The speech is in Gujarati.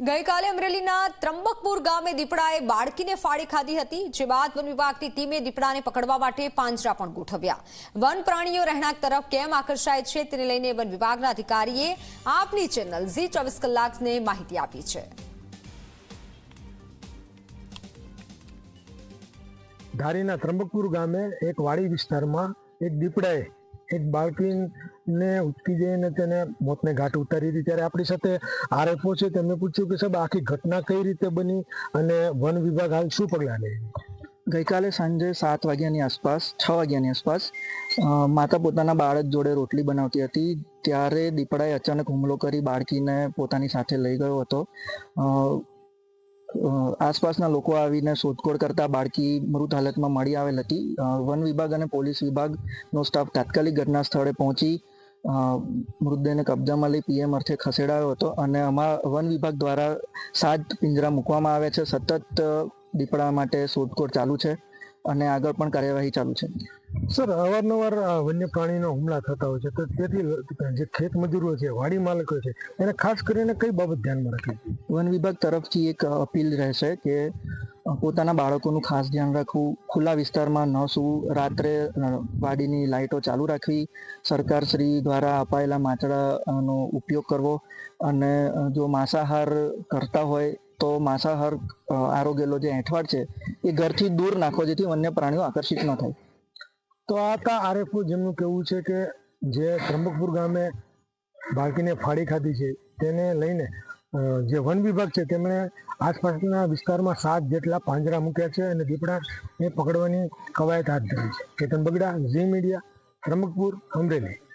ગઈકાલે અમરેલીના ત્રંબકપુર ગામે દીપડાએ બાળકીને ફાડી ખાધી હતી, જે બાદ વન વિભાગની ટીમે દીપડાને પકડવા માટે પાંજરા પણ ગોઠવ્યા. વન પ્રાણીઓ રહેણાંક તરફ કેમ આકર્ષાય છે તેને લઈને વન વિભાગના અધિકારીએ આપની ચેનલ ઝી 24 કલાકને માહિતી આપી છે. ધારીના ત્રંબકપુર ગામે એક વાડી વિસ્તારમાં એક દીપડાએ એક બાળકીને ઉચકી જઈને તેને મોતને ઘાટ ઉતારી હતી. ત્યારે આપણી સાથે આરએફઓ છે, તેમને પૂછ્યું કે સાહેબ આખી ઘટના કઈ રીતે બની અને વન વિભાગ હાલ શું પગલાં લે? ગઈકાલે સાંજે 7 વાગ્યાની આસપાસ 6 વાગ્યાની આસપાસ માતા પોતાના બાળક જોડે રોટલી બનાવતી હતી, ત્યારે દીપડાએ અચાનક હુમલો કરી બાળકીને પોતાની સાથે લઈ ગયો હતો. આસપાસના લોકો આવીને શોધખોળ કરતા બાળકી મૃત હાલતમાં મળી આવેલ હતી. વન વિભાગ અને પોલીસ વિભાગનો સ્ટાફ તાત્કાલિક ઘટના સ્થળે પહોંચી મૃતદેહને કબજામાં લઈ પીએમ અર્થે ખસેડાયો હતો અને વન વિભાગ દ્વારા 7 પિંજરા મૂકવામાં આવ્યા છે. સતત દીપડા માટે શોધખોળ ચાલુ છે અને આગળ પણ કાર્યવાહી ચાલુ છે. સર, અવારનવાર વન્ય પ્રાણીનો હુમલા થતા હોય છે, તો તેથી જે ખેત મજૂરો છે, વાડી માલિકો છે, એને ખાસ કરીને કઈ બાબત ધ્યાનમાં રાખવી? વન વિભાગ તરફથી એક અપીલ રહેશે કે પોતાના બાળકોનું ખાસ ધ્યાન રાખવું, ખુલ્લા વિસ્તારમાં ન સૂવું, રાત્રે વાડીની લાઇટો ચાલુ રાખવી, સરકારશ્રી દ્વારા અપાયેલા માંચડાનો ઉપયોગ કરવો અને જો માંસાહાર કરતા હોય તો માંસાહાર આરોગેલો જે એંઠવાડ છે એ ઘરથી દૂર નાખવો, જેથી વન્ય પ્રાણીઓ આકર્ષિત ન થાય. તો આ હતા આરએફઓ, જેમનું કહેવું છે કે જે ત્રંબકપુર ગામે બાળકીને ફાડી ખાધી છે તેને લઈને જે વન વિભાગ છે તેમણે આસપાસના વિસ્તારમાં 7 જેટલા પાંજરા મૂક્યા છે અને દીપડાને પકડવાની કવાયત હાથ ધરી છે. કેતન બગડા, ઝી મીડિયા, ત્રંબકપુર, અમરેલી.